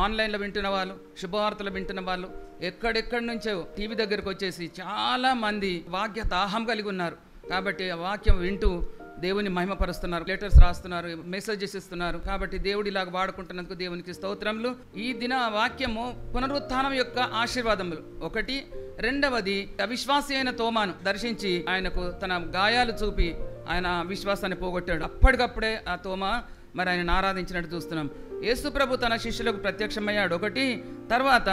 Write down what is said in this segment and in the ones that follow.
ఆన్లైన్లో వింటున్న వాళ్ళు, శుభవార్తలు వింటున్న వాళ్ళు, ఎక్కడెక్కడి నుంచో టీవీ దగ్గరకు వచ్చేసి చాలా మంది వాక్య దాహం కలిగి ఉన్నారు. కాబట్టి ఆ వాక్యం వింటూ దేవుని మహిమపరుస్తున్నారు, లెటర్స్ రాస్తున్నారు, మెసేజెస్ ఇస్తున్నారు. కాబట్టి దేవుడు ఇలాగ వాడుకుంటున్నందుకు దేవునికి స్తోత్రములు. ఈ దిన వాక్యము పునరుత్థానం యొక్క ఆశీర్వాదములు. ఒకటి. రెండవది, అవిశ్వాసి అయిన తోమాను దర్శించి ఆయనకు తన గాయాలు చూపి ఆయన విశ్వాసాన్ని పోగొట్టాడు. అప్పటికప్పుడే ఆ తోమా మరి ఆయనను ఆరాధించినట్టు చూస్తున్నాం. యేసు ప్రభు తన శిష్యులకు ప్రత్యక్షమయ్యాడు. ఒకటి. తర్వాత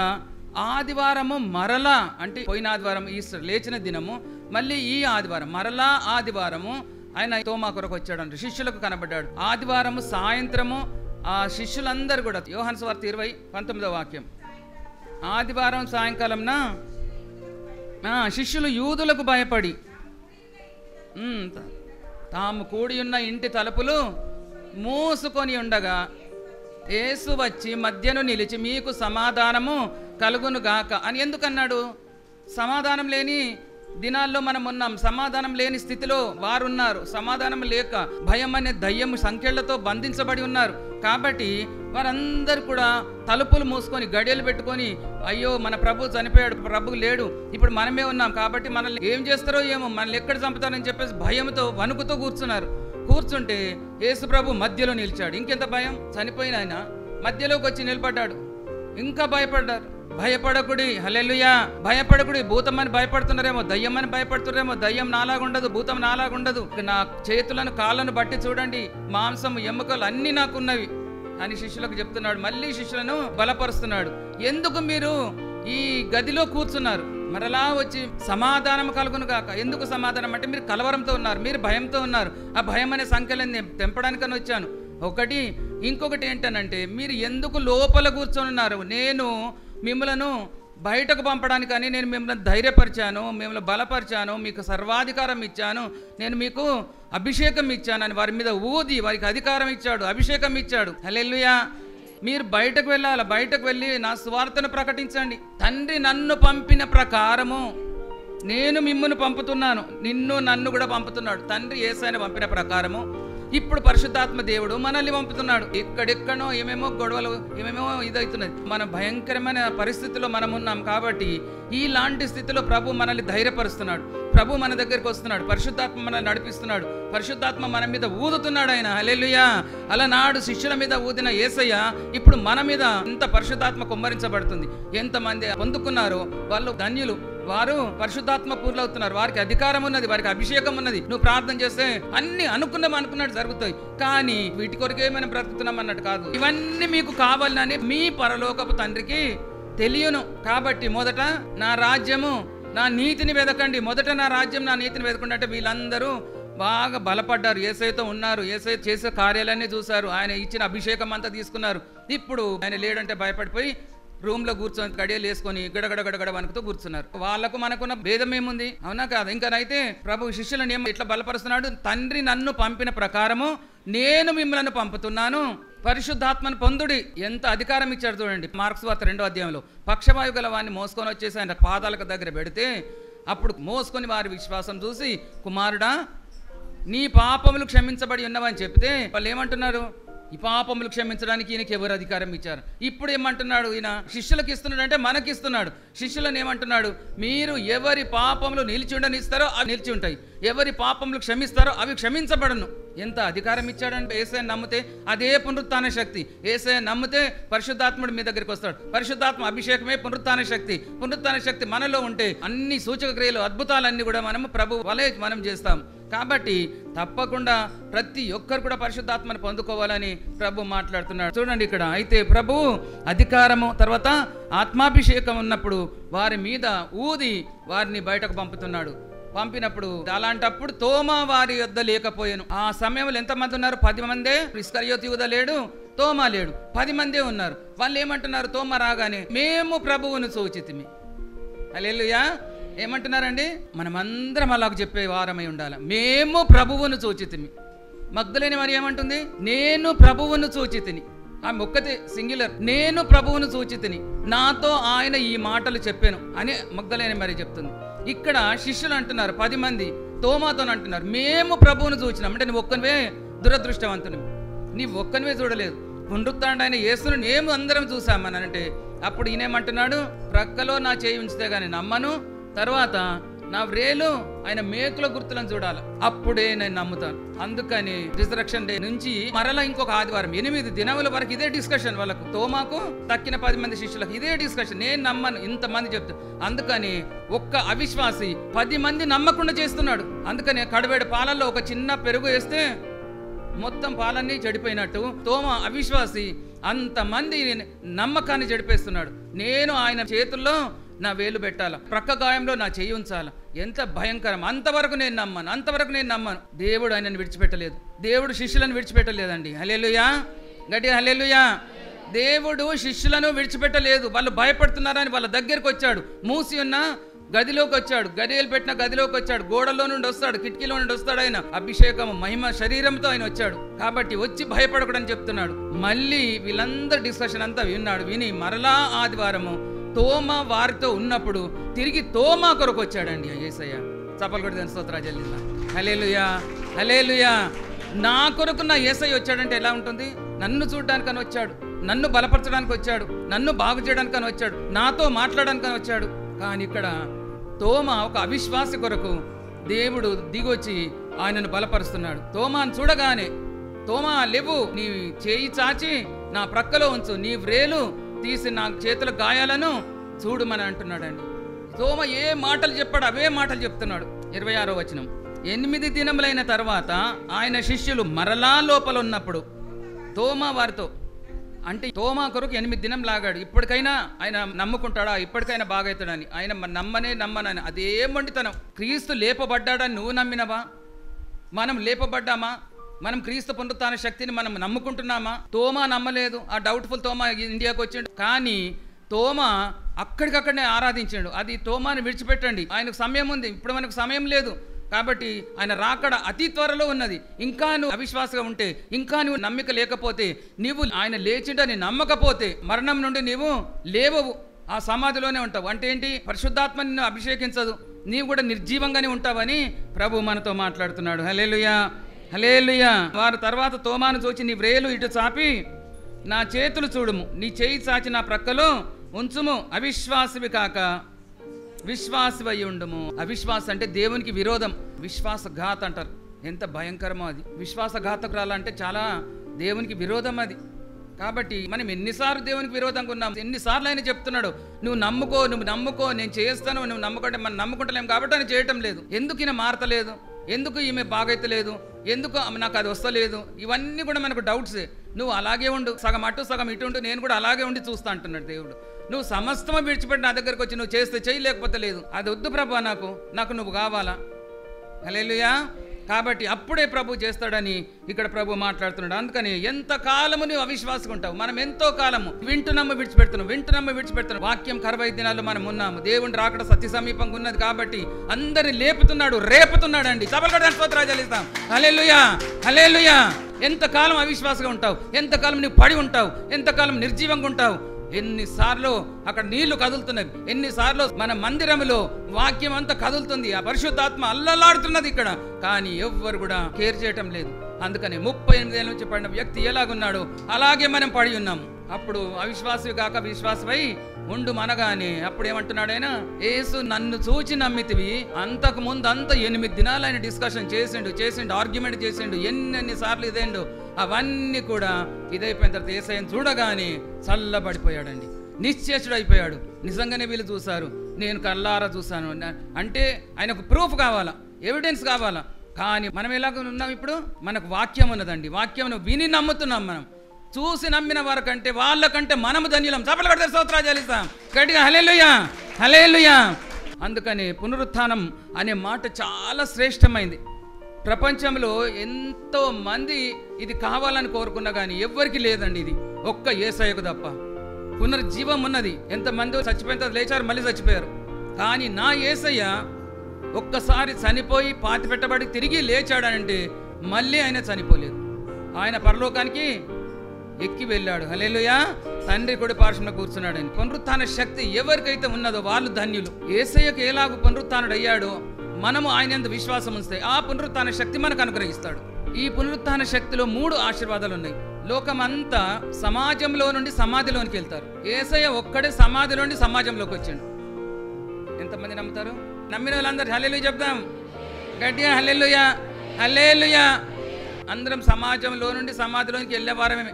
ఆదివారము మరలా, అంటే పోయిన ఆదివారం ఈస్టర్ లేచిన దినము, మళ్ళీ ఈ ఆదివారం మరలా ఆదివారము ఆయన తోమా కొరకు వచ్చాడు, శిష్యులకు కనబడ్డాడు. ఆదివారము సాయంత్రము ఆ శిష్యులందరూ కూడా, యోహాను సువార్త 20:19 వాక్యం, ఆదివారం సాయంకాలంన శిష్యులు యూదులకు భయపడి తాము కూడి ఉన్న ఇంటి తలుపులు మూసుకొని ఉండగా యేసు వచ్చి మధ్యను నిలిచి మీకు సమాధానము కలుగును గాక అని ఎందుకన్నాడు? సమాధానం లేని దినాల్లో మనం ఉన్నాం. సమాధానం లేని స్థితిలో వారున్నారు. సమాధానం లేక భయం అనే దయ్యం సంఖ్యలతో బంధించబడి ఉన్నారు. కాబట్టి వారందరూ కూడా తలుపులు మూసుకొని గడియలు పెట్టుకొని, అయ్యో మన ప్రభు చనిపోయాడు, ప్రభు లేడు, ఇప్పుడు మనమే ఉన్నాం, కాబట్టి మనల్ని ఏం చేస్తారో ఏమో, మనల్ని ఎక్కడ చంపుతారని చెప్పేసి భయంతో వణుకుతూ కూర్చున్నారు. కూర్చుంటే యేసు ప్రభు మధ్యలో నిలిచాడు. ఇంకెంత భయం! చనిపోయిన ఆయన మధ్యలోకి వచ్చి నిలబడ్డాడు. ఇంకా భయపడ్డారు. భయపడకుడి, హల్లెలూయా, భయపడకుడి. భూతమని భయపడుతున్నారేమో, దయ్యమని భయపడుతున్నారేమో, దయ్యం నాలాగుండదు, భూతం నాలాగుండదు, నా చేతులను కాళ్ళను బట్టి చూడండి, మాంసం ఎముకలు అన్నీ నాకున్నవి అని శిష్యులకు చెప్తున్నాడు. మళ్ళీ శిష్యులను బలపరుస్తున్నాడు. ఎందుకు మీరు ఈ గదిలో కూర్చున్నారు? మరలా వచ్చి సమాధానం కలుగును గాక. ఎందుకు సమాధానం అంటే మీరు కలవరంతో ఉన్నారు, మీరు భయంతో ఉన్నారు. ఆ భయం అనే సంఖ్యలను తెంపడానికని వచ్చాను. ఒకటి. ఇంకొకటి ఏంటనంటే, మీరు ఎందుకు లోపల కూర్చొని ఉన్నారు? నేను మిమ్మలను బయటకు పంపడానికని నేను మిమ్మల్ని ధైర్యపరిచాను, మిమ్మల్ని బలపరిచాను, మీకు సర్వాధికారం ఇచ్చాను, నేను మీకు అభిషేకం ఇచ్చాను అని వారి మీద ఊది వారికి అధికారం ఇచ్చాడు, అభిషేకం ఇచ్చాడు. హల్లెలూయా. మీరు బయటకు వెళ్ళాలి, బయటకు వెళ్ళి నా సువార్తను ప్రకటించండి. తండ్రి నన్ను పంపిన ప్రకారము నేను మిమ్మును పంపుతున్నాను, నిన్ను నన్ను కూడా పంపుతున్నాడు. తండ్రి యేసయ్యను పంపిన ప్రకారము ఇప్పుడు పరిశుద్ధాత్మ దేవుడు మనల్ని పంపుతున్నాడు. ఎక్కడెక్కడో ఏమేమో గొడవలు, ఏమేమో ఇదవుతున్నది. మన భయంకరమైన పరిస్థితిలో మనం ఉన్నాం. కాబట్టి ఇలాంటి స్థితిలో ప్రభు మనల్ని ధైర్యపరుస్తున్నాడు. ప్రభు మన దగ్గరికి వస్తున్నాడు. పరిశుద్ధాత్మ మనల్ని నడిపిస్తున్నాడు. పరిశుద్ధాత్మ మన మీద ఊదుతున్నాడు ఆయన. హల్లెలూయా. అలనాడు శిష్యుల మీద ఊదిన యేసయ్య ఇప్పుడు మన మీద ఇంత పరిశుద్ధాత్మ కుమ్మరించబడుతుంది. ఎంతమంది పొందుకున్నారో వాళ్ళు ధన్యులు. వారు పరిశుద్ధాత్మ పూర్లవుతున్నారు. వారికి అధికారం ఉన్నది, వారికి అభిషేకం ఉన్నది. నువ్వు ప్రార్థన చేస్తే అన్ని అనుకున్నట్టు జరుగుతాయి. కానీ వీటి కొరకే మనం బ్రతుకుతున్నాం అన్నట్టు కాదు. ఇవన్నీ మీకు కావాలని మీ పరలోకపు తండ్రికి తెలియను. కాబట్టి మొదట నా రాజ్యము, నా నీతిని వెదకండి. మొదట నా రాజ్యం, నా నీతిని వెదకండి అంటే వీళ్ళందరూ బాగా బలపడ్డారు. యేసయ్యతో ఉన్నారు, యేసయ్య చేసే కార్యాలన్నీ చూశారు, ఆయన ఇచ్చిన అభిషేకం అంతా తీసుకున్నారు. ఇప్పుడు ఆయన లేడంటే భయపడిపోయి రూమ్లో కూర్చొని గడియలు వేసుకొని గడగడ వణుకుతూ కూర్చున్నారు. వాళ్ళకు మనకున్న భేదం ఏముంది? అవునా కాదు? ఇంకానైతే ప్రభు శిష్యులను ఇట్లా బలపరుస్తున్నాడు. తండ్రి నన్ను పంపిన ప్రకారము నేను మిమ్మల్ని పంపుతున్నాను, పరిశుద్ధాత్మను పొందుడి. ఎంత అధికారం ఇచ్చాడు చూడండి. మార్క్స్ వార్త 2వ అధ్యాయంలో పక్షవాయు గల వారిని మోసుకొని వచ్చేసి ఆయన పాదాలకు దగ్గర పెడితే అప్పుడు మోసుకొని వారి విశ్వాసం చూసి, కుమారుడా నీ పాపములు క్షమించబడి ఉన్నవని చెప్తే వాళ్ళు ఏమంటున్నారు? ఈ పాపములు క్షమించడానికి ఈయనకి ఎవరు అధికారం ఇచ్చారు? ఇప్పుడు ఏమంటున్నాడు ఈయన? శిష్యులకు ఇస్తున్నాడు అంటే మనకి ఇస్తున్నాడు. శిష్యులను ఏమంటున్నాడు? మీరు ఎవరి పాపములు నిలిచి ఉండనిస్తారో అవి నిలిచి ఉంటాయి, ఎవరి పాపములు క్షమిస్తారో అవి క్షమించబడను. ఎంత అధికారం ఇచ్చాడంటే, యేసయ్యను నమ్మితే అదే పునరుత్థాన శక్తి. యేసయ్యను నమ్మితే పరిశుద్ధాత్ముడు మీ దగ్గరికి వస్తాడు. పరిశుద్ధాత్మ అభిషేకమే పునరుత్థాన శక్తి. పునరుత్థాన శక్తి మనలో ఉంటే అన్ని సూచక క్రియలు, అద్భుతాలన్నీ కూడా మనం ప్రభు వలె మనం చేస్తాం. కాబట్టి తప్పకుండా ప్రతి ఒక్కరు కూడా పరిశుద్ధాత్మను పొందుకోవాలని ప్రభు మాట్లాడుతున్నాడు. చూడండి ఇక్కడ. అయితే ప్రభు అధికారము తర్వాత ఆత్మాభిషేకం ఉన్నప్పుడు వారి మీద ఊది వారిని బయటకు పంపుతున్నాడు. పంపినప్పుడు అలాంటప్పుడు తోమా వారి యొద్ద లేకపోయాను. ఆ సమయంలో ఎంతమంది ఉన్నారు? 10 మందే. ఇస్కరియోతు యూదా లేడు, తోమా లేడు, 10 మందే ఉన్నారు. వాళ్ళు ఏమంటున్నారు? తోమా రాగానే మేము ప్రభువును చూచితిమి. హల్లెలూయా. ఏమంటున్నారండి? మనమందరం అలాగ చెప్పే వారమై ఉండాలి. మేము ప్రభువును చూచితిమి. మగ్దలేని మరి ఏమంటుంది? నేను ప్రభువును చూచితిని. ఆమె ఒక్కతే సింగులర్, నేను ప్రభువును చూచితిని, నాతో ఆయన ఈ మాటలు చెప్పాను అని మగ్దలేని మరి చెప్తుంది. ఇక్కడ శిష్యులు అంటున్నారు 10 మంది, తోమాతో అంటున్నారు మేము ప్రభువును చూచినాం. అంటే నువ్వు ఒక్కనివే దురదృష్టవంతుని, నీ ఒక్కనివే చూడలేదు. పునరుత్థానుడైన యేసును మేము అందరం చూసామని అంటే అప్పుడు ఈయనేమంటున్నాడు, ప్రక్కలో నా చేయి ఉంచితే గాని నమ్మను, తర్వాత నా వ్రేలు ఆయన మేకుల గుర్తులను చూడాలి, అప్పుడే నేను నమ్ముతాను. అందుకని రిజరక్షన్ డే నుంచి మరలా ఇంకొక ఆదివారం 8 దినముల వరకు ఇదే డిస్కషన్. వాళ్ళకు తోమాకు తక్కిన 10 మంది శిష్యులకు ఇదే డిస్కషన్. నేను నమ్మను, ఇంతమంది చెప్తాను. అందుకని ఒక్క అవిశ్వాసి 10 మంది నమ్మకుండా చేస్తున్నాడు. అందుకని కడవేడి పాలల్లో ఒక చిన్న పెరుగు వేస్తే మొత్తం పాలన్నీ చెడిపోయినట్టు తోమ అవిశ్వాసి అంతమంది నమ్మకాన్ని చెడిపేస్తున్నాడు. నేను ఆయన చేతుల్లో నా వేలు పెట్టాల, ప్రక్క గాయంలో నా చెయ్యి ఉంచాల. ఎంత భయంకరం! అంతవరకు నేను నమ్మను. దేవుడు ఆయనను విడిచిపెట్టలేదు. దేవుడు శిష్యులను విడిచిపెట్టలేదండి. హల్లెలూయా, గట్టిగా హల్లెలూయా. దేవుడు శిష్యులను విడిచిపెట్టలేదు. వాళ్ళు భయపడుతున్నారని వాళ్ళ దగ్గరికి వచ్చాడు. మూసి ఉన్న గదిలోకి వచ్చాడు, గడియలు పెట్టిన గదిలోకి వచ్చాడు, గోడలో నుండి వస్తాడు, కిటికీలో నుండి వస్తాడు. ఆయన అభిషేకం మహిమ శరీరంతో ఆయన వచ్చాడు కాబట్టి వచ్చి భయపడకూడని చెప్తున్నాడు. మళ్ళీ వీళ్ళందరూ డిస్కషన్ అంతా విని మరలా ఆదివారము తోమ వారితో ఉన్నప్పుడు తిరిగి తోమా కొరకు వచ్చాడండి యేసయ్య. చప్పలు కొట్టి దాని స్తోత్రాలు చెల్లిద్దాం. హల్లెలూయా, హల్లెలూయా. నా కొరకు నా యేసయ్య వచ్చాడంటే ఎలా ఉంటుంది? నన్ను చూడడానికని వచ్చాడు, నన్ను బలపరచడానికి వచ్చాడు, నన్ను బాగు చేయడానికని వచ్చాడు, నాతో మాట్లాడడానికని వచ్చాడు. కానీ ఇక్కడ తోమ ఒక అవిశ్వాసి కొరకు దేవుడు దిగొచ్చి ఆయనను బలపరుస్తున్నాడు. తోమాను చూడగానే, తోమా లేవు, నీ చేయి చాచి నా ప్రక్కలో ఉంచు, నీ వ్రేలు తీసి నా చేతుల గాయాలను చూడమని అంటున్నాడండి. తోమ ఏ మాటలు చెప్పాడు అవే మాటలు చెప్తున్నాడు. 26వ వచనం, 8 దినములైన తర్వాత ఆయన శిష్యులు మరలా లోపల ఉన్నప్పుడు తోమా వారితో, అంటే తోమా కొరకు 8 దినం లాగాడు. ఇప్పటికైనా ఆయన నమ్ముకుంటాడా, ఇప్పటికైనా బాగవుతాడని. ఆయన నమ్మనని అదే మొండితనం. క్రీస్తు లేపబడ్డాడని నువ్వు నమ్మినవా? మనం లేపబడ్డామా? మనం క్రీస్తు పునరుత్థాన శక్తిని మనం నమ్ముకుంటున్నామా? తోమా నమ్మలేదు. ఆ డౌట్ఫుల్ తోమా ఇండియాకు వచ్చిండు. కానీ తోమా అక్కడికక్కడనే ఆరాధించాడు. అది తోమాని విడిచిపెట్టండి, ఆయనకు సమయం ఉంది. ఇప్పుడు మనకు సమయం లేదు కాబట్టి ఆయన రాకడ అతి త్వరలో ఉన్నది. ఇంకా నువ్వు అవిశ్వాసంగా ఉంటే, ఇంకా నువ్వు నమ్మిక లేకపోతే, నీవు ఆయన లేచిండని నమ్మకపోతే మరణం నుండి నీవు లేవవు, ఆ సమాధిలోనే ఉంటావు. అంటే ఏంటి? పరిశుద్ధాత్మ నిన్ను అభిషేకించదు, నీవు కూడా నిర్జీవంగానే ఉంటావని ప్రభు మనతో మాట్లాడుతున్నాడు. హల్లెలూయా, హల్లెలూయా. వారు తర్వాత తోమాను చూచి, నీ వ్రేలు ఇటు చాపి నా చేతులు చూడుము, నీ చేయి చాచి నా ప్రక్కలో ఉంచుము, అవిశ్వాసివి కాక విశ్వాసివై ఉండుము. అవిశ్వాస అంటే దేవునికి విరోధం, విశ్వాసఘాత అంటారు. ఎంత భయంకరమో అది. విశ్వాసఘాతకురాలంటే చాలా దేవునికి విరోధం అది. కాబట్టి మనం ఎన్నిసార్లు దేవునికి విరోధంగా ఉన్నాం, ఎన్నిసార్లు ఆయన చెప్తున్నాడు, నువ్వు నమ్ముకో, నేను చేస్తాను, నువ్వు నమ్ముకుంటే మనం నమ్ముకుంటలేం కాబట్టి ఆయన చేయటం లేదు. ఎందుకు ఈయన మారతలేదు, ఎందుకు ఈమె బాగైతలేదు, ఎందుకు నాకు అది వస్తలేదు, ఇవన్నీ కూడా మనకు డౌట్సే. నువ్వు అలాగే ఉండు, సగం అటు సగం ఇటు ఉండు, నేను కూడా అలాగే ఉండి చూస్తా అంటున్నాడు దేవుడు. నువ్వు సమస్తము విడిచిపెట్టి నా దగ్గరకు వచ్చి నువ్వు చేస్తే చెయ్యి, లేకపోతే లేదు. అది వద్దు ప్రభు, నాకు నువ్వు కావాలా. హల్లెలూయా. కాబట్టి అప్పుడే ప్రభు చేస్తాడని ఇక్కడ ప్రభు మాట్లాడుతున్నాడు. అందుకని ఎంత కాలము నువ్వు అవిశ్వాసంగా ఉంటావు. మనం ఎంతో కాలము వింటున్నాము విడిచిపెడుతున్నాం. వాక్యం 60 దినాలు మనం ఉన్నాము. దేవుని రాకడ సత్య సమీపంగా ఉన్నది కాబట్టి అందరిని రేపుతున్నాడు అండి. సభలు స్తోత్రాలు చెల్లిస్తాం. హల్లెలూయా, హల్లెలూయా. ఎంతకాలం అవిశ్వాసంగా ఉంటావు, ఎంతకాలం నువ్వు పడి ఉంటావు, ఎంతకాలం నిర్జీవంగా ఉంటావు. ఎన్నిసార్లు అక్కడ నీళ్లు కదులుతున్నాయి, ఎన్నిసార్లు మన మందిరములో వాక్యం అంతా కదులుతుంది, ఆ పరిశుద్ధాత్మ అల్లలాడుతున్నది ఇక్కడ. కానీ ఎవ్వరు కూడా కేర్ చేయటం లేదు. అందుకని 38 ఏళ్ళ నుంచి పడిన వ్యక్తి ఎలాగున్నాడో అలాగే మనం పడి ఉన్నాము. అప్పుడు అవిశ్వాసి కాక విశ్వాసమై ఉండు మనగానే అప్పుడు ఏమంటున్నాడు ఆయన, యేసు నన్ను చూచి నమ్మితివి. అంతకు ముందు 8 దినాలు ఆయన డిస్కషన్ చేసిండు, ఆర్గ్యుమెంట్ చేసిండు, ఎన్నెన్నిసార్లు ఇదేండు. అవన్నీ కూడా ఇదైపోయిన తర్వాత యేసయ్యను చూడగానే చల్లబడిపోయాడండి, నిశ్చేషుడు అయిపోయాడు. నిజంగానే వీళ్ళు చూశారు, నేను కళ్ళారా చూశాను అంటే ఆయనకు ప్రూఫ్ కావాలా, ఎవిడెన్స్ కావాలా. కానీ మనం ఎలాగ ఉన్నాం ఇప్పుడు? మనకు వాక్యం ఉన్నదండి. వాక్యం విని నమ్ముతున్నాం. మనం చూసి నమ్మిన వారికంటే వాళ్ళకంటే మనము ధన్యులం. చప్పలు కొడితే స్తోత్రాలు చెల్లిస్తాం గట్టిగా. హల్లెలూయా, హల్లెలూయా. అందుకని పునరుత్థానం అనే మాట చాలా శ్రేష్టమైంది. ప్రపంచంలో ఎంతో మంది ఇది కావాలని కోరుకున్నా కానీ ఎవ్వరికి లేదండి. ఇది ఒక్క యేసయ్యకు తప్ప. పునర్జీవం ఉన్నది. ఎంతమంది చచ్చిపోయిన తర్వాత లేచారు, మళ్ళీ చచ్చిపోయారు. కానీ నా యేసయ్య ఒక్కసారి చనిపోయి పాతి పెట్టబడి తిరిగి లేచాడనంటే మళ్ళీ ఆయన చనిపోలేదు. ఆయన పరలోకానికి ఎక్కి వెళ్ళాడు. హల్లెలూయా. తండ్రి కుడి పార్శ్వన కూర్చున్నాడని. పునరుత్థాన శక్తి ఎవరికైతే ఉన్నదో వాళ్ళు ధన్యులు. యేసయ్యకు ఎలాగూ పునరుత్థానుడు అయ్యాడో మనము ఆయన యందు విశ్వాసం ఉంచితే ఆ పునరుత్థాన శక్తి మనకు అనుగ్రహిస్తాడు. ఈ పునరుత్థాన శక్తిలో 3 ఆశీర్వాదాలు ఉన్నాయి. లోకమంతా సమాజంలో నుండి సమాధిలోనికి వెళ్తారు. యేసయ్య ఒక్కడే సమాధిలో నుండి సమాజంలోకి వచ్చాడు. ఎంతమంది నమ్ముతారు? నమ్మిన వాళ్ళందరూ హల్లెలూయా చెప్దాం గట్టిగా, హల్లెలూయా హల్లెలూయా. అందరం సమాజంలో నుండి సమాధిలోనికి వెళ్ళేవారమే.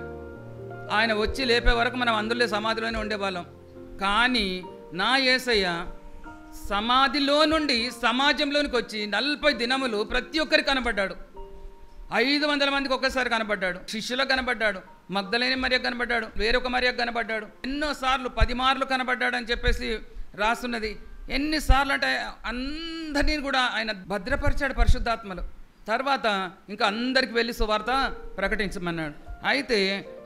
ఆయన వచ్చి లేపే వరకు మనం అందులో సమాధిలోనే ఉండేవాళ్ళం. కానీ నా యేసయ్య సమాధిలో నుండి సమాజంలోనికి వచ్చి 40 దినములు ప్రతి ఒక్కరికి కనబడ్డాడు. 500 మందికి ఒక్కసారి కనబడ్డాడు. శిష్యులకు కనబడ్డాడు, మగ్దలేని మరియకు కనబడ్డాడు, వేరొక మరియకు కనబడ్డాడు. ఎన్నోసార్లు 10 మార్లు కనబడ్డాడు అని చెప్పేసి రాస్తున్నది. ఎన్నిసార్లు అంటే అందరినీ కూడా ఆయన భద్రపరిచాడు పరిశుద్ధాత్మలు. తర్వాత ఇంకా అందరికి వెళ్ళి సువార్త ప్రకటించమన్నాడు. అయితే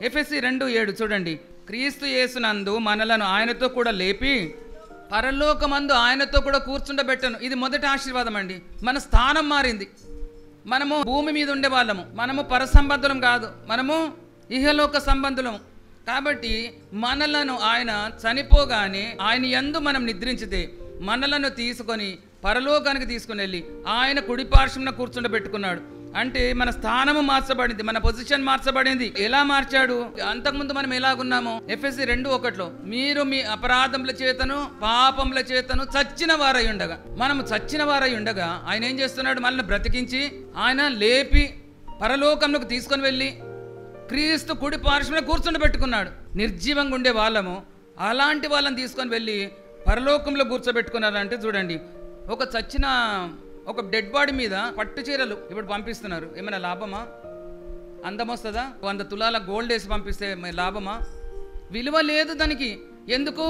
ఎఫెసీ 2:7 చూడండి. క్రీస్తు యేసునందు మనలను ఆయనతో కూడా లేపి పరలోకమందు ఆయనతో కూడా కూర్చుండబెట్టను. ఇది మొదటి ఆశీర్వాదం అండి. మన స్థానం మారింది. మనము భూమి మీద ఉండే వాళ్ళము, మనము పరసంబంధులం కాదు, మనము ఇహలోక సంబంధులము. కాబట్టి మనలను ఆయన చనిపోగానే ఆయన యందు మనం నిద్రించితే మనలను తీసుకొని పరలోకానికి తీసుకుని వెళ్ళి ఆయన కుడి పార్శ్వమున కూర్చుండబెట్టుకున్నాడు. అంటే మన స్థానము మార్చబడింది, మన పొజిషన్ మార్చబడింది. ఎలా మార్చాడు? అంతకుముందు మనం ఎలాగున్నామో ఎఫెసీ 2:1 మీరు మీ అపరాధముల చేతను పాపముల చేతను చచ్చిన వారై ఉండగా, మనము చచ్చిన వారై ఉండగా ఆయన ఏం చేస్తున్నాడు? మనల్ని బ్రతికించి ఆయన లేపి పరలోకంలోకి తీసుకొని వెళ్ళి క్రీస్తు కుడి పార్శ్వమున కూర్చుండబెట్టుకున్నాడు. నిర్జీవంగా ఉండే వాళ్ళము అలాంటి వాళ్ళని తీసుకొని వెళ్ళి పరలోకంలో కూర్చోబెట్టుకున్నారంటే చూడండి, ఒక చచ్చిన ఒక డెడ్ బాడీ మీద పట్టు చీరలు ఇప్పుడు పంపిస్తున్నారు. ఏమైనా లాభమా? అందం వస్తుందా? 100 తులాల గోల్డ్ వేసి పంపిస్తే లాభమా? విలువ లేదు దానికి. ఎందుకు?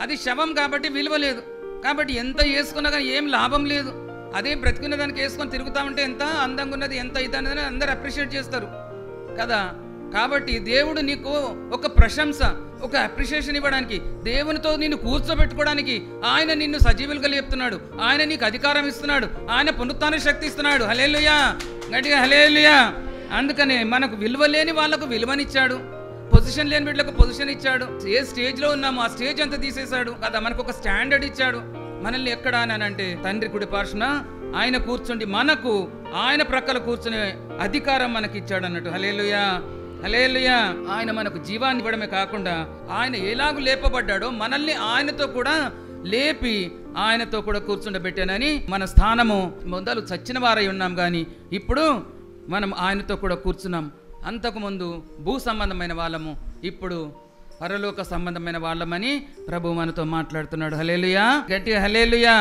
అది శవం కాబట్టి విలువ లేదు. కాబట్టి ఎంత వేసుకున్నా కానీ ఏం లాభం లేదు. అదే బ్రతికున్న దానికి వేసుకొని తిరుగుతా ఉంటే ఎంత అందంగా ఉన్నది, ఎంత ఇదన్నది అందరూ అప్రిషియేట్ చేస్తారు కదా. కాబట్టి దేవుడు నీకు ఒక ప్రశంస, ఒక అప్రిషియేషన్ ఇవ్వడానికి, దేవునితో నిన్ను కూర్చోబెట్టుకోవడానికి ఆయన నిన్ను సజీవులుగా లేపుతున్నాడు. ఆయన నీకు అధికారం ఇస్తున్నాడు, ఆయన పునరుత్థాన శక్తి ఇస్తున్నాడు. హల్లెలూయా గట్టిగా హల్లెలూయా. అందుకనే మనకు విలువ లేని వాళ్ళకు విలువనిచ్చాడు, పొజిషన్ లేని వీళ్ళకు పొజిషన్ ఇచ్చాడు. ఏ స్టేజ్లో ఉన్నామో ఆ స్టేజ్ అంతా తీసేశాడు కదా. మనకు ఒక స్టాండర్డ్ ఇచ్చాడు. మనల్ని ఎక్కడ అని అంటే తండ్రి కుడి పార్శ్వన ఆయన కూర్చుండి మనకు ఆయన ప్రక్కల కూర్చునే అధికారం మనకి ఇచ్చాడు అన్నట్టు. హల్లెలూయా హల్లెలూయా. ఆయన మనకు జీవాన్ని ఇవ్వడమే కాకుండా ఆయన ఎలాగూ లేపబడ్డాడో మనల్ని ఆయనతో కూడా లేపి ఆయనతో కూడా కూర్చుండబెట్టానని మన స్థానము మొదలు చచ్చిన వారై ఉన్నాం, కానీ ఇప్పుడు మనం ఆయనతో కూడా కూర్చున్నాం. అంతకుముందు భూ సంబంధమైన వాళ్ళము, ఇప్పుడు పరలోక సంబంధమైన వాళ్ళమని ప్రభు మనతో మాట్లాడుతున్నాడు. హల్లెలూయా గట్టిగా హల్లెలూయా.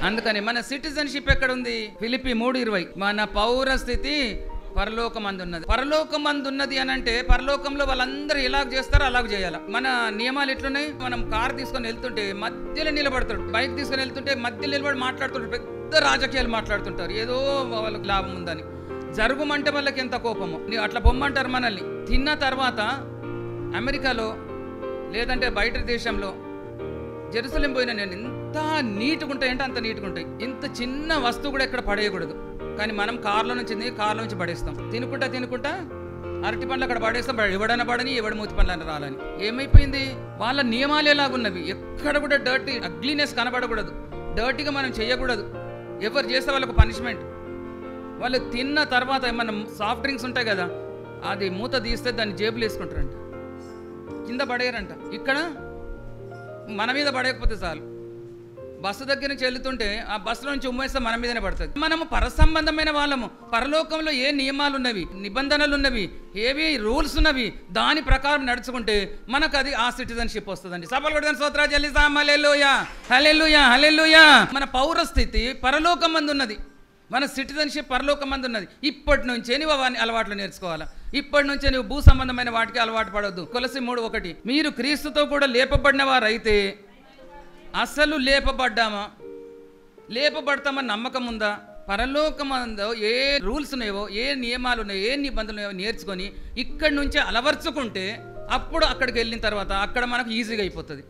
అందుకని మన సిటిజన్షిప్ ఎక్కడ ఉంది? ఫిలిప్పీ 3:20 మన పౌర స్థితి పరలోకమందున్నది. పరలోకమందున్నది అని అంటే పరలోకంలో వాళ్ళందరూ ఎలాగ చేస్తారో అలాగ చేయాలి. మన నియమాలు ఎట్లున్నాయి? మనం కార్ తీసుకొని వెళ్తుంటే మధ్యలో నిలబడతాడు, బైక్ తీసుకొని వెళ్తుంటే మధ్యలో నిలబడి మాట్లాడుతుంటారు, పెద్ద రాజకీయాలు మాట్లాడుతుంటారు, ఏదో వాళ్ళకి లాభం ఉందని. జరుగుమంటే వాళ్ళకి ఎంత కోపమో, అట్లా బొమ్మంటారు మనల్ని. తిన్న తర్వాత అమెరికాలో లేదంటే బయట దేశంలో జెరూసలేం పోయినా నేను ఎంత నీట్గా ఉంటాయంటే అంత నీట్గా ఉంటాయి. ఇంత చిన్న వస్తువు కూడా ఎక్కడ పడేయకూడదు. కానీ మనం కార్లో నుంచి పడేస్తాం. తినుకుంటా అరటి పండ్లు అక్కడ పడేస్తాం. ఎవడన్నా పడని, ఎవడి మూతి పండ్లు రాలని. ఏమైపోయింది? వాళ్ళ నియమాలు ఎలాగున్నవి? ఎక్కడ కూడా డర్టీ అగ్లీనెస్ కనబడకూడదు, డర్టీగా మనం చేయకూడదు. ఎవరు చేస్తే వాళ్ళకు పనిష్మెంట్. వాళ్ళు తిన్న తర్వాత ఏమన్నా సాఫ్ట్ డ్రింక్స్ ఉంటాయి కదా, అది మూత తీస్తే దాన్ని జేబులు వేసుకుంటారంట, కింద పడేయరంట. ఇక్కడ మన మీద పడేయకపోతే చాలు, బస్సు దగ్గర నుంచి వెళ్తుంటే ఆ బస్సులో నుంచి ఉమ్మేస్తే మన మీదనే పడుతుంది. మనము పరసంబంధమైన వాళ్ళము. పరలోకంలో ఏ నియమాలు ఉన్నవి, నిబంధనలు ఉన్నవి, ఏవి రూల్స్ ఉన్నవి, దాని ప్రకారం నడుచుకుంటే మనకు అది ఆ సిటిజన్షిప్ వస్తుందండి. సభలు కొడతాను, స్తోత్రాలు చెల్లిస్తాం. హల్లెలూయా హల్లెలూయా హల్లెలూయా. మన పౌరస్థితి పరలోకమందు ఉన్నది, మన సిటిజన్షిప్ పరలోకమందు ఉన్నది. ఇప్పటి నుంచే నువ్వు అవన్నీ అలవాట్లు నేర్చుకోవాలా. ఇప్పటి నుంచే నువ్వు భూ సంబంధమైన వాటికి అలవాటు పడవద్దు. కొలసి 3:1 మీరు క్రీస్తుతో కూడా లేపబడిన వారైతే, అసలు లేపబడతామని నమ్మకం ఉందా? పరలోకమందో ఏ రూల్స్ ఉన్నాయో, ఏ నియమాలు ఉన్నాయో, ఏ నిబంధనలు ఉన్నాయో నేర్చుకొని ఇక్కడి నుంచే అలవర్చుకుంటే అప్పుడు అక్కడికి వెళ్ళిన తర్వాత అక్కడ మనకు ఈజీగా అయిపోతుంది.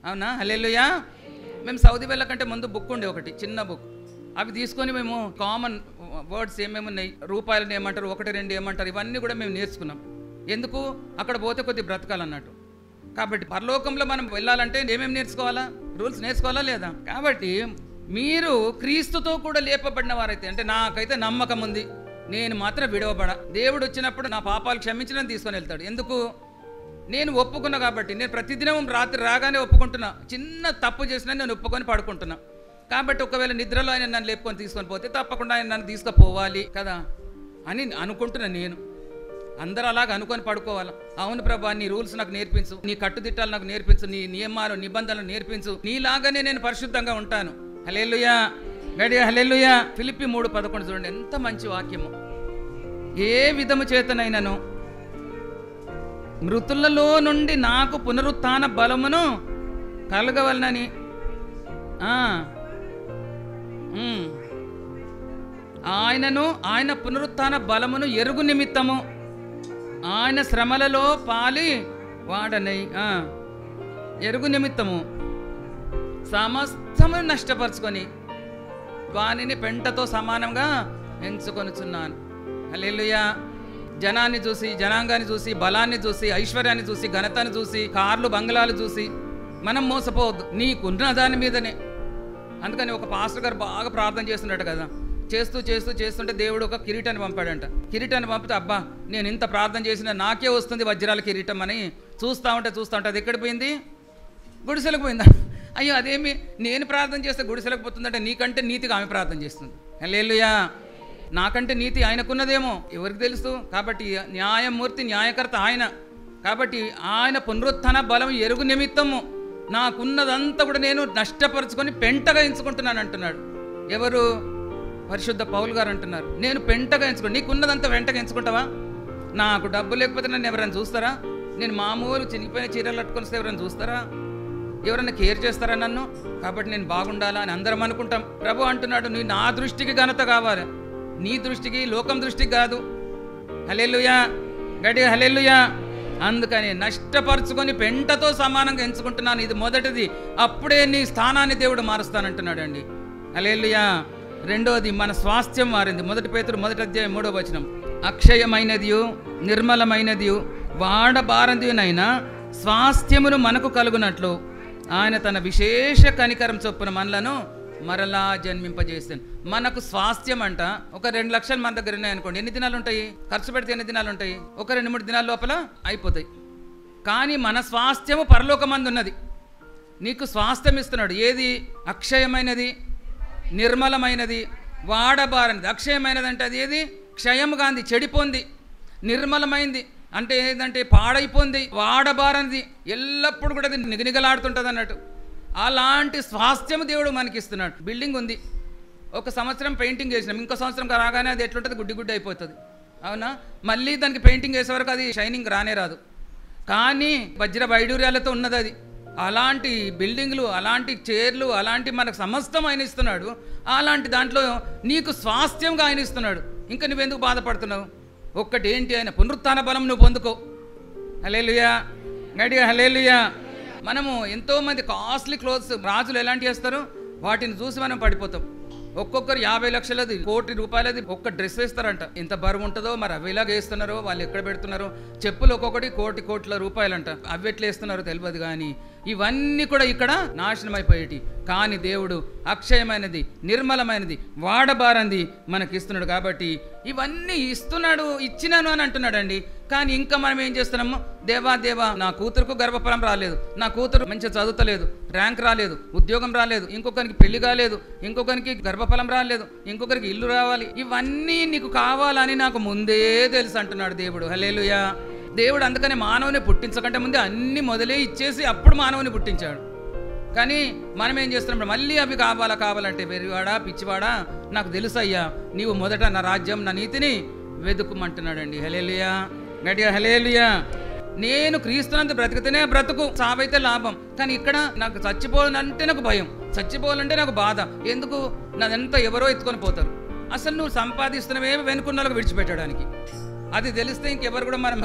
అవునా? హల్లెలూయా. మేము సౌదీ వెళ్ళకంటే ముందు బుక్ ఉండే, ఒకటి చిన్న బుక్. అవి తీసుకొని మేము కామన్ వర్డ్స్ ఏమేమి ఉన్నాయి, రూపాయలని ఏమంటారు, 1, 2 ఏమంటారు, ఇవన్నీ కూడా మేము నేర్చుకున్నాం. ఎందుకు? అక్కడ పోతే కొద్ది బ్రతకాలన్నట్టు. కాబట్టి పరలోకంలో మనం వెళ్ళాలంటే ఏమేమి నేర్చుకోవాలా? రూల్స్ నేర్చుకోవాలా లేదా? కాబట్టి మీరు క్రీస్తుతో కూడా లేపబడిన వారైతే, అంటే నాకైతే నమ్మకం ఉంది, నేను మాత్రం విడవబడ. దేవుడు వచ్చినప్పుడు నా పాపాలు క్షమించడం తీసుకొని వెళ్తాడు. ఎందుకు? నేను ఒప్పుకున్నా కాబట్టి. నేను ప్రతిదినం రాత్రి రాగానే ఒప్పుకుంటున్నా, చిన్న తప్పు చేసినా నేను ఒప్పుకొని పడుకుంటున్నా కాబట్టి ఒకవేళ నిద్రలో ఆయన నన్ను లేపుకొని తీసుకొని పోతే తప్పకుండా ఆయన నన్ను తీసుకుపోవాలి కదా అని అనుకుంటున్నా. నేను అందరూ అలాగ అనుకొని పడుకోవాలి. అవును ప్రభా, నీ రూల్స్ నాకు నేర్పించు, నీ కట్టుదిట్టాలు నాకు నేర్పించు, నీ నియమాలు నిబంధనలు నేర్పించు, నీలాగానే నేను పరిశుద్ధంగా ఉంటాను. హల్లెలూయా, గట్టిగా హల్లెలూయా. ఫిలిప్పీ 3:11 చూడండి, ఎంత మంచి వాక్యము. ఏ విధము చేతనైనను మృతులలో నుండి నాకు పునరుత్థాన బలమును కలగవలనని ఆయన పునరుత్థాన బలమును ఎరుగు నిమిత్తము ఆయన శ్రమలలో పాలి వాడనై ఎరుగు నిమిత్తము సమస్తము నష్టపరుచుకొని వానిని పెంటతో సమానంగా ఎంచుకొనుచున్నాను. హల్లెలూయా. జనాన్ని చూసి, జనాంగాన్ని చూసి, బలాన్ని చూసి, ఐశ్వర్యాన్ని చూసి, ఘనతను చూసి, కార్లు బంగ్లాలు చూసి మనం మోసపోవద్దు. నీకున్న దాని మీదనే. అందుకని ఒక పాస్టర్ గారు బాగా ప్రార్థన చేస్తున్నాడు కదా, చేస్తుంటే దేవుడు ఒక కిరీటాన్ని పంపాడంట. కిరీటాన్ని పంపితే అబ్బా నేను ఇంత ప్రార్థన చేసినా నాకే వస్తుంది వజ్రాల కిరీటం అని చూస్తూ ఉంటే అది ఎక్కడ పోయింది? గుడిసెలకు పోయిందా? అయ్యో అదేమి, నేను ప్రార్థన చేస్తే గుడిసెలకు పోతుందంటే నీకంటే నీతిగా ఆమె ప్రార్థన చేస్తుంది. హల్లెలూయా. నాకంటే నీతి ఆయనకున్నదేమో ఎవరికి తెలుసు? కాబట్టి న్యాయమూర్తి, న్యాయకర్త ఆయన. కాబట్టి ఆయన పునరుత్థాన బలం ఎరుగు నిమిత్తము నాకున్నదంతా కూడా నేను నష్టపరుచుకొని పెంటగా ఎంచుకుంటున్నాను అంటున్నాడు. ఎవరు? పరిశుద్ధ పౌలు గారు అంటున్నారు, నేను పెంటగా ఎంచుకుంటాను. నీకున్నదంతా వెంటగా ఎంచుకుంటావా? నాకు డబ్బు లేకపోతే నన్ను ఎవరైనా చూస్తారా? నేను మామూలు చినిగిపోయిన చీరలు కట్టుకొని వస్తే ఎవరైనా చూస్తారా? ఎవరైనా కేర్ చేస్తారా నన్ను? కాబట్టి నేను బాగుండాలా అని అందరం అనుకుంటాం. ప్రభు అంటున్నాడు, నీ నా దృష్టికి ఘనత కావాలి, నీ దృష్టికి, లోకం దృష్టికి కాదు. హల్లెలూయా, గట్టిగా హల్లెలూయా. అందుకని నష్టపరుచుకొని పెంటతో సమానంగా ఎంచుకుంటున్నాను, ఇది మొదటిది. అప్పుడే నీ స్థానాన్ని దేవుడు మారుస్తానంటున్నాడు అండి. హల్లెలూయా. రెండోది, మన స్వాస్థ్యం మారింది. 1 పేతురు 1:3 అక్షయమైనదియు నిర్మలమైనదియు వాడబారదియునైనా స్వాస్థ్యమును మనకు కలుగునట్లు ఆయన తన విశేష కనికరం చొప్పున మనలను మరలా జన్మింపజేస్తాను. మనకు స్వాస్థ్యం అంట. ఒక 2 లక్షల మన దగ్గర ఉన్నాయనుకోండి, ఎన్ని దినాలు ఉంటాయి? ఖర్చు పెడితే ఎన్ని దినాలు ఉంటాయి? ఒక 2-3 దినాల లోపల అయిపోతాయి. కానీ మన స్వాస్థ్యము పరలోకమందు ఉన్నది. నీకు స్వాస్థ్యం ఇస్తున్నాడు. ఏది? అక్షయమైనది, నిర్మలమైనది, వాడబారనిది. అక్షయమైనది అంటే అది ఏది? క్షయముగా అంది, చెడిపోంది. నిర్మలమైంది అంటే ఏదంటే పాడైపోయింది. వాడబారనిది, ఎల్లప్పుడు కూడా అది నిగనిగలాడుతుంటుంది అన్నట్టు. అలాంటి స్వాస్థ్యము దేవుడు మనకి ఇస్తున్నాడు. బిల్డింగ్ ఉంది, 1 సంవత్సరం పెయింటింగ్ చేసినాం, ఇంకో సంవత్సరం రాగానే అది ఎట్లుంటుంది? గుడ్డి అయిపోతుంది. అవునా? మళ్ళీ దానికి పెయింటింగ్ చేసే వరకు అది షైనింగ్ రానే రాదు. కానీ వజ్ర వైడూర్యాలతో ఉన్నది అది. అలాంటి బిల్డింగ్లు, అలాంటి చైర్లు, అలాంటి మనకు సమస్తం ఆయన ఇస్తున్నాడు. అలాంటి దాంట్లో నీకు స్వాస్థ్యంగా ఆయన ఇస్తున్నాడు. ఇంకా నువ్వెందుకు బాధపడుతున్నావు? ఒక్కటి ఏంటి? ఆయన పునరుత్థాన బలం నువ్వు పొందుకో. హల్లెలూయా, గట్టిగా హల్లెలూయా. మనము ఎంతోమంది కాస్ట్లీ క్లోత్స్ రాజులు ఎలాంటి చేస్తారు, వాటిని చూసి మనం పడిపోతాం. ఒక్కొక్కరు 50 లక్షలది, 1 కోటి రూపాయలది ఒక్క డ్రెస్ వేస్తారంట. ఎంత బరువు ఉంటుందో మరి. అవి ఇలాగ వేస్తున్నారో, వాళ్ళు ఎక్కడ పెడుతున్నారో. చెప్పులు ఒక్కొక్కటి కోట్ల రూపాయలంట. అవి ఎట్లా వేస్తున్నారో తెలియదు. కానీ ఇవన్నీ కూడా ఇక్కడ నాశనం అయిపోయేటి. కానీ దేవుడు అక్షయమైనది, నిర్మలమైనది, వాడబారంది మనకి ఇస్తున్నాడు. కాబట్టి ఇవన్నీ ఇస్తున్నాడు, ఇచ్చినాను అని అంటున్నాడండి. కానీ ఇంకా మనం ఏం చేస్తున్నాము? దేవా నా కూతురుకు గర్భఫలం రాలేదు, నా కూతురు మంచిగా చదువుతలేదు, ర్యాంక్ రాలేదు, ఉద్యోగం రాలేదు, ఇంకొకరికి పెళ్లి కాలేదు, ఇంకొకరికి గర్భఫలం రాలేదు, ఇంకొకరికి ఇల్లు రావాలి, ఇవన్నీ నీకు కావాలని నాకు ముందే తెలుసు అంటున్నాడు దేవుడు. హల్లెలూయా. దేవుడు అందుకని మానవుని పుట్టించకంటే ముందే అన్ని మొదలే ఇచ్చేసి అప్పుడు మానవుని పుట్టించాడు. కానీ మనం ఏం చేస్తున్నాం? మళ్ళీ అవి కావాలంటే వెరివాడా, పిచ్చివాడా, నాకు తెలుసు అయ్యా, నీవు మొదట నా రాజ్యం, నా నీతిని వెతుకుమంటున్నాడండి. హల్లెలూయా, గట్టిగా హల్లెలూయా. నేను క్రీస్తునందు బ్రతికితేనే బ్రతుకు, సావైతే లాభం. కానీ ఇక్కడ నాకు చచ్చిపోవాలంటే నాకు భయం, చచ్చిపోవాలంటే నాకు బాధ. ఎందుకు? నాదంతా ఎవరో ఎత్తుకొని పోతారు. అసలు నువ్వు సంపాదిస్తున్నవే వెనుకున్నలకు విడిచిపెట్టడానికి. అది తెలిస్తే ఇంకెవరు కూడా మనం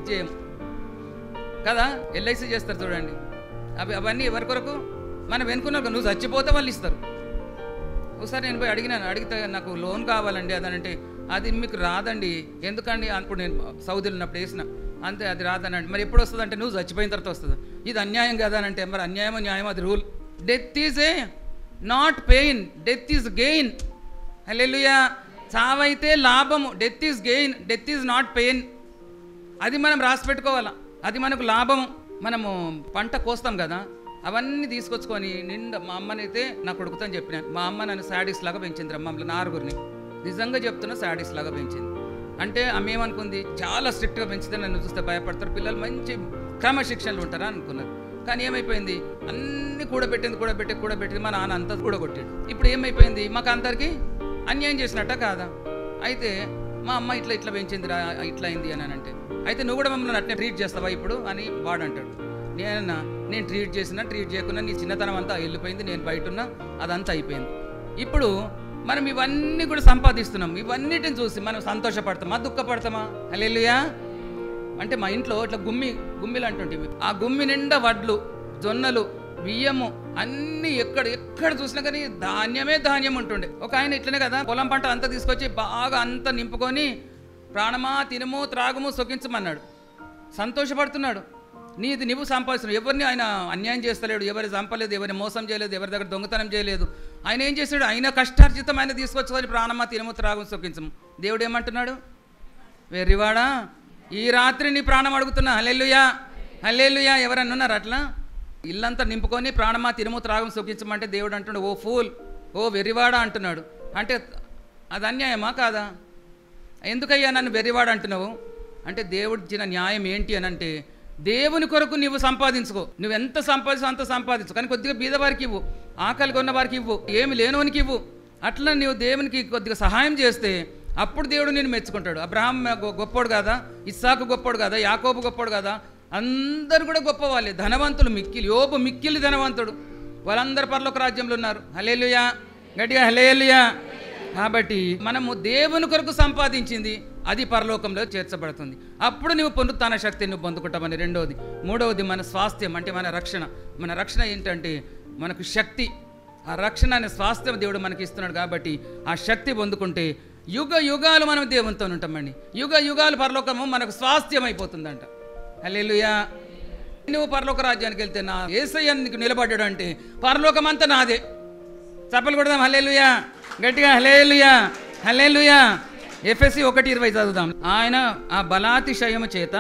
చేయము కదా. ఎల్ఐసి చేస్తారు చూడండి, అవన్నీ ఎవరి కొరకు? మనం వెనుకున్నారు. నువ్వు చచ్చిపోతే వాళ్ళు ఇస్తారు. ఒకసారి నేను పోయి అడిగితే నాకు లోన్ కావాలండి అదనంటే, అది మీకు రాదండి. ఎందుకండి? అప్పుడు నేను సౌదీలో ఉన్నప్పుడు వేసిన అంతే, అది రాదనండి. మరి ఎప్పుడు వస్తుంది అంటే, నువ్వు చచ్చిపోయిన తర్వాత వస్తుంది. ఇది అన్యాయం కదా అంటే, మరి అన్యాయమో న్యాయం, అది rule. Death is a not pain, death is gain. Hallelujah. చావైతే లాభము. Death is gain, death is not pain. అది మనం రాసి పెట్టుకోవాలా. అది మనకు లాభము. మనము పంట కోస్తాం కదా, అవన్నీ తీసుకొచ్చుకొని నిండా. మా అమ్మనైతే నా కొడుకుతో అని చెప్పినాను. మా అమ్మ నన్ను శాడీస్ లాగా పెంచింది. మమ్మల్ని నారుగురిని నిజంగా చెప్తున్నా శాడీస్ లాగా పెంచింది. అంటే ఆమె ఏమనుకుంది, చాలా స్ట్రిక్ట్గా పెంచితే నన్ను చూస్తే భయపడతారు పిల్లలు, మంచి క్రమశిక్షణలు ఉంటారా అనుకున్నారు. కానీ ఏమైపోయింది, అన్నీ కూడబెట్టింది మా నాన్న అంతా కూడగొట్టాడు. ఇప్పుడు ఏమైపోయింది, మాకు అందరికీ అన్యాయం చేసినట్ట కాదా? అయితే మా అమ్మ ఇట్లా పెంచింది రా, ఇట్లా అయింది అని అంటే, అయితే నువ్వు కూడా మమ్మల్ని అట్నే ట్రీట్ చేస్తావా ఇప్పుడు అని వాడు అంటాడు. నేను ట్రీట్ చేయకున్నా నీ చిన్నతనం అంతా వెళ్ళిపోయింది, నేను బయట ఉన్నా, అదంతా అయిపోయింది. ఇప్పుడు మనం ఇవన్నీ కూడా సంపాదిస్తున్నాం. ఇవన్నిటిని చూసి మనం సంతోషపడతామా, దుఃఖపడతామా? హల్లెలూయా. అంటే మా ఇంట్లో ఇట్లా గుమ్మిలు అంటుంటివి. ఆ గుమ్మి నిండా వడ్లు, జొన్నలు, బియ్యము అన్నీ ఎక్కడ చూసినా కానీ ధాన్యం ఉంటుండే. ఒక ఆయన ఇట్లనే కదా పొలం పంట అంతా తీసుకొచ్చి బాగా అంతా నింపుకొని ప్రాణమా తినము త్రాగము సుఖించమన్నాడు. సంతోషపడుతున్నాడు. నీది నువ్వు సంపాదిస్తున్నావు. ఎవరిని ఆయన అన్యాయం చేస్తలేడు, ఎవరి చంపలేదు, ఎవరిని మోసం చేయలేదు, ఎవరి దగ్గర దొంగతనం చేయలేదు. ఆయన ఏం చేశాడు, ఆయన కష్టార్జితం ఆయన తీసుకొచ్చుకొని ప్రాణమా తినము త్రాగము సుఖించము. దేవుడు ఏమంటున్నాడు, వెర్రివాడా ఈ రాత్రి నీ ప్రాణం అడుగుతున్నా. హల్లెలూయా హల్లెలూయా. ఎవరన్నా ఉన్నారు అట్లా? ఇల్లంతా నింపుకొని ప్రాణమా తినము త్రాగం సుఖించమంటే దేవుడు అంటున్నాడు, ఓ ఫూల్, ఓ వెర్రివాడా అంటున్నాడు. అంటే అది అన్యాయమా కాదా? ఎందుకయ్యా నన్ను వెర్రివాడు అంటున్నావు అంటే దేవుడు ఇచ్చిన న్యాయం ఏంటి అని అంటే, దేవుని కొరకు నువ్వు సంపాదించుకో. నువ్వు ఎంత సంపాదించో అంత సంపాదించు, కానీ కొద్దిగా బీదవారికి ఇవ్వు, ఆకలిగా ఉన్న వారికి ఇవ్వు, ఏమి లేనోనికి ఇవ్వు. అట్లా నువ్వు దేవునికి కొద్దిగా సహాయం చేస్తే అప్పుడు దేవుడు నేను మెచ్చుకుంటాడు. అబ్రహాం గొప్పోడు కాదా, ఇస్సాకు గొప్పోడు కాదా, యాకోబు గొప్పోడు కాదా? అందరు కూడా గొప్ప వాళ్ళే, ధనవంతులు. యోబు మిక్కిలి ధనవంతుడు. వాళ్ళందరూ పరలోక రాజ్యంలో ఉన్నారు. హల్లెలూయా, గట్టిగా హల్లెలూయా. కాబట్టి మనము దేవుని కొరకు సంపాదించింది అది పరలోకంలో చేర్చబడుతుంది. అప్పుడు నువ్వు పునరుత్థాన శక్తిని నువ్వు పొందుకుంటామని. రెండవది. మూడవది మన స్వాస్థ్యం, అంటే మన రక్షణ. మన రక్షణ ఏంటంటే మనకు శక్తి. ఆ రక్షణ అనే స్వాస్థ్యం దేవుడు మనకి ఇస్తున్నాడు. కాబట్టి ఆ శక్తి పొందుకుంటే యుగ యుగాలు మనం దేవునితో ఉంటామండి. యుగ యుగాలు పరలోకము మనకు స్వాస్థ్యం అయిపోతుందంట. హల్లెలూయా. నువ్వు పరలోక రాజ్యానికి వెళ్తే నా యేసయ్య నీకు నిలబడ్డాడు అంటే పరలోకం అంతా నాదే. చప్పలు కొడదాం హల్లెలూయా, గట్టిగా హల్లెలూయా హల్లెలూయా. ఎఫెసీ 1:20 చదువుదాం. ఆయన ఆ బలాతిశయము చేత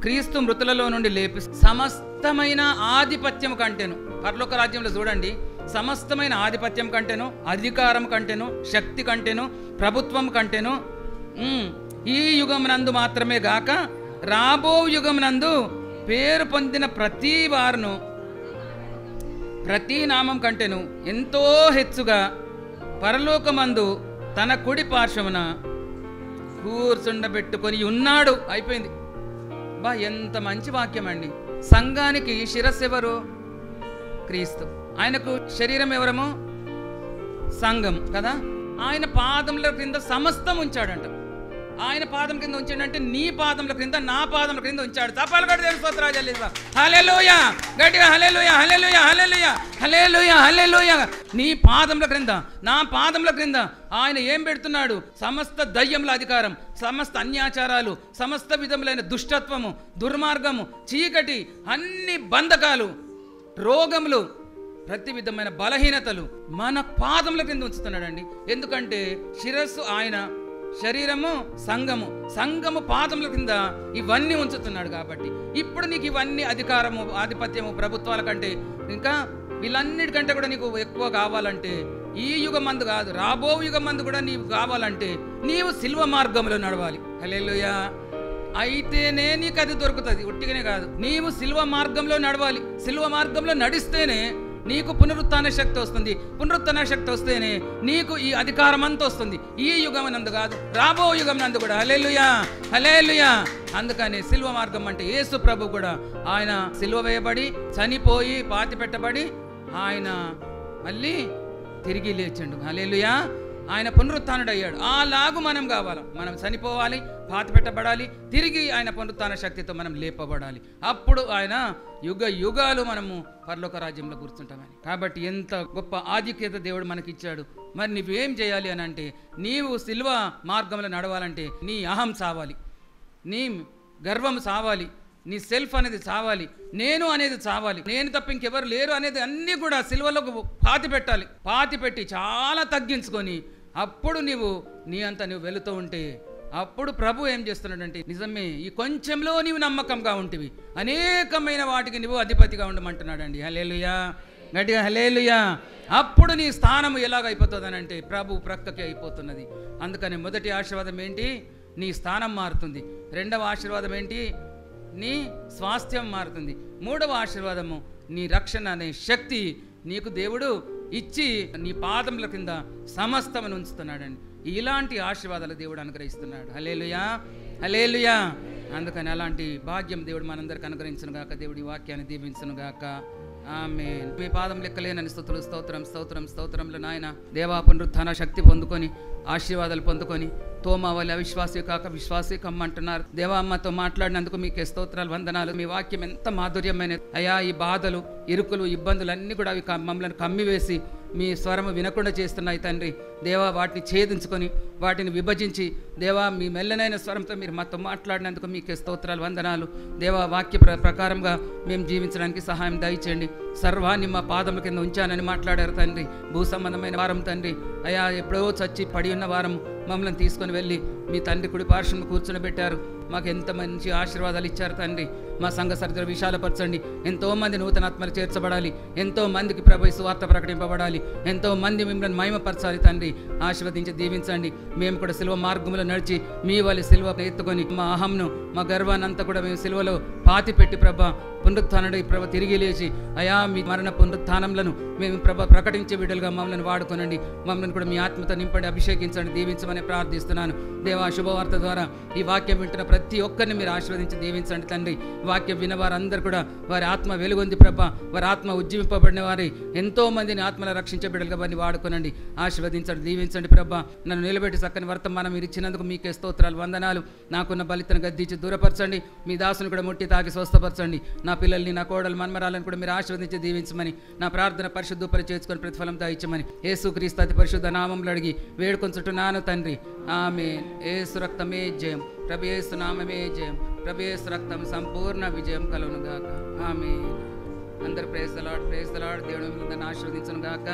క్రీస్తు మృతులలో నుండి లేపి సమస్తమైన ఆధిపత్యం కంటేను, పరలోక రాజ్యంలో చూడండి, సమస్తమైన ఆధిపత్యం కంటేను, అధికారం కంటేను, శక్తి కంటేను, ప్రభుత్వం కంటేను, ఈ యుగం నందు మాత్రమే గాక రాబో యుగం నందు పేరు పొందిన ప్రతి వారును ప్రతి నామం కంటేను ఎంతో హెచ్చుగా పరలోకమందు తన కుడి పార్శ్వమున కూర్చుండబెట్టుకొని ఉన్నాడు. అయిపోయింది. ఎంత మంచి వాక్యం అండి. సంఘానికి శిరస్సు ఎవరు? క్రీస్తు. ఆయనకు శరీరం ఎవరము? సంఘం కదా. ఆయన పాదముల క్రింద సమస్తం ఉంచాడంట. ఆయన పాదం కింద ఉంచాడంటే నీ పాదముల క్రింద, నా పాదముల క్రింద ఉంచాడు. చప్పాలు కొట్టి దేవుని స్తోత్రాలు చెల్లిద్దాం. హల్లెలూయా, గట్టిగా హల్లెలూయా హల్లెలూయా హల్లెలూయా హల్లెలూయా హల్లెలూయా. నీ పాదముల క్రింద, నా పాదముల క్రింద ఆయన ఏం పెడుతున్నాడు? సమస్త దయ్యముల అధికారం, సమస్త అన్యాచారాలు, సమస్త విధములైన దుష్టత్వము, దుర్మార్గము, చీకటి, అన్ని బంధకాలు, రోగములు, ప్రతి విధమైన బలహీనతలు మన పాదముల క్రింద ఉంచుతున్నాడండి. ఎందుకంటే శిరస్సు ఆయన, శరీరము సంఘము, సంఘము పాదముల కింద ఇవన్నీ ఉంచుతున్నాడు. కాబట్టి ఇప్పుడు నీకు ఇవన్నీ అధికారము, ఆధిపత్యము, ప్రభుత్వాల కంటే ఇంకా వీళ్ళన్నిటికంటే కూడా నీకు ఎక్కువ కావాలంటే ఈ యుగమందు కాదు, రాబో యుగమందు కూడా నీవు కావాలంటే నీవు సిల్వ మార్గంలో నడవాలి. హల్లెలూయా. అయితేనే నీకు అది దొరుకుతుంది, ఉట్టిగానే కాదు. నీవు సిల్వ మార్గంలో నడవాలి. సిల్వ మార్గంలో నడిస్తేనే నీకు పునరుత్థాన శక్తి వస్తుంది. పునరుత్థాన శక్తి వస్తేనే నీకు ఈ అధికారం అంతా వస్తుంది. ఈ యుగం నందు కాదు, రాబో యుగం నందు కూడా. హల్లెలూయా హల్లెలూయా. అందుకని సిల్వ మార్గం అంటే యేసు ప్రభు కూడా ఆయన సిల్వ వేయబడి చనిపోయి పాతి పెట్టబడి ఆయన మళ్ళీ తిరిగి లేచిండు. హల్లెలూయా. ఆయన పునరుత్థానుడయ్యాడు. అలాగు మనం కావాలి. మనం చనిపోవాలి, పాతి పెట్టబడాలి, తిరిగి ఆయన పునరుత్థాన శక్తితో మనం లేపబడాలి. అప్పుడు ఆయన యుగ యుగాలు మనము పరలోక రాజ్యంలో కూర్చుంటామని. కాబట్టి ఎంత గొప్ప ఆధిక్యత దేవుడు మనకిచ్చాడు. మరి నువ్వేం చేయాలి అని అంటే, నీవు సిల్వ మార్గంలో నడవాలంటే నీ అహం సావాలి, నీ గర్వం సావాలి, నీ సెల్ఫ్ అనేది చావాలి, నేను అనేది చావాలి. నేను తప్ప ఇంకెవరు లేరు అనేది అన్నీ కూడా సిల్వలోకి పాతి పెట్టాలి. పాతి పెట్టి చాలా తగ్గించుకొని అప్పుడు నీ అంత నువ్వు వెళుతూ ఉంటే అప్పుడు ప్రభు ఏం చేస్తున్నాడంటే, నిజమే ఈ కొంచెంలో నీవు నమ్మకంగా ఉంటివి, అనేకమైన వాటికి నువ్వు అధిపతిగా ఉండమంటున్నాడండి. హల్లెలూయా, గట్టిగా హల్లెలూయా. అప్పుడు నీ స్థానం ఎలాగైపోతుందనంటే ప్రభు ప్రక్కకి అయిపోతున్నది. అందుకని మొదటి ఆశీర్వాదం ఏంటి? నీ స్థానం మారుతుంది. రెండవ ఆశీర్వాదం ఏంటి? నీ స్వాస్థ్యం మారుతుంది. మూడవ ఆశీర్వాదము నీ రక్షణ అనే శక్తి నీకు దేవుడు ఇచ్చి నీ పాదముల కింద సమస్తమును ఉంచుతున్నాడండి. ఇలాంటి ఆశీర్వాదాలు దేవుడు అనుగ్రహిస్తున్నాడు. హల్లెలూయా, హల్లెలూయా. అందుకని అలాంటి భాగ్యం దేవుడు మనందరికి అనుగ్రహించును గాక. దేవుడి వాక్యాన్ని దీవించును గాక. ఆమేన్. మీ పాదం లెక్కలేనని స్తుతులు, స్తోత్రం స్తోత్రం స్తోత్రంలో నాయన. దేవా పునరుత్థాన శక్తి పొందుకొని ఆశీర్వాదాలు పొందుకొని తోమా వల్ల అవిశ్వాసే కాక విశ్వాసే కమ్మంటున్నారు. దేవా అమ్మతో మాట్లాడినందుకు మీకే స్తోత్రాలు, వందనాలు. మీ వాక్యం ఎంత మాధుర్యమైనది అయ్యా. ఈ బాధలు, ఇరుకులు, ఇబ్బందులు అన్నీ కూడా అవి మమ్మల్ని కమ్మివేసి మీ స్వరము వినకుండా చేస్తున్నాయి తండ్రి. దేవా వాటిని ఛేదించుకొని వాటిని విభజించి దేవా మీ మెల్లనైన స్వరంతో మీరు మాతో మాట్లాడినందుకు మీకే స్తోత్రాలు, వందనాలు. దేవా వాక్య ప్రకారంగా మేము జీవించడానికి సహాయం దయచేయండి. సర్వాన్ని మా పాదముల కింద ఉంచానని మాట్లాడారు తండ్రి. భూ సంబంధమైన వారం తండ్రి అయ్యా, ఎప్పుడో చచ్చి పడి ఉన్న వారం మమ్మల్ని తీసుకొని వెళ్ళి మీ తండ్రి కుడి పార్శ్వంలో కూర్చొని మాకు ఎంత మంచి ఆశీర్వాదాలు ఇచ్చారు తండ్రి. మా సంఘ సరిగ్గా విశాలపరచండి. ఎంతోమంది నూతన ఆత్మలు చేర్చబడాలి, ఎంతో మందికి ప్రభు సువార్త ప్రకటింపబడాలి, ఎంతో మంది మిమ్మల్ని మహిమపరచాలి తండ్రి. ఆశీర్వదించి దీవించండి. మేము కూడా సిలువ మార్గంలో నడిచి మీ వాళ్ళ సిలువ ఎత్తుకొని మా అహంను, మా గర్వాన్ని అంతా కూడా మేము సిలువలో పాతిపెట్టి ప్రభా పునరుత్థానుడై ప్రభ తిరిగి లేచి అయా మీ మరణ పునరుత్థానములను మేము ప్రభ ప్రకటించే బిడ్డలుగా మమ్మల్ని వాడుకోనండి. మమ్మల్ని కూడా మీ ఆత్మతో నింపండి, అభిషేకించండి, దీవించమని ప్రార్థిస్తున్నాను. దేవా శుభవార్త ద్వారా ఈ వాక్యం వింటున్న ప్రతి ఒక్కరిని మీరు ఆశీర్వదించి దీవించండి తండ్రి. వాక్యం విన్న వారందరూ కూడా వారి ఆత్మ వెలుగొంది ప్రభ, వారి ఆత్మ ఉజ్జీవింపబడిన వారి ఎంతో మందిని ఆత్మను రక్షించే బిడ్డలుగా వారిని వాడుకోనండి. ఆశీర్వదించండి, దీవించండి ప్రభ. నన్ను నిలబెట్టి చక్కని వర్తమానం మీరు ఇచ్చినందుకు మీకే స్తోత్రాలు, వందనాలు. నాకున్న బలితను గద్దించి దూరపరచండి. మీ దాసుని కూడా ముట్టి తాకి స్వస్థపరచండి. నా పిల్లల్ని, నా కోడలు, మన్మరాలను కూడా మీరు ఆశీర్వదించి దీవించమని, నా ప్రార్థన పరిశుద్ధపరి చేసుకొని ప్రతిఫలం దాయిచ్చమని యేసుక్రీస్తు అతి పరిశుద్ధ నామంలో అడిగి వేడుకొంచుంటున్నాను తండ్రి. ఆమేన్. యేసు రక్తమే జయం, ప్రభు యేసు నామమే జయం, ప్రభు యేసు రక్తం సంపూర్ణ విజయం కలుగును గాక. ఆమేన్. అందరూ praise the Lord, praise the Lord. దేవుడు మిమ్మల్ని ఆశీర్వదించును గాక.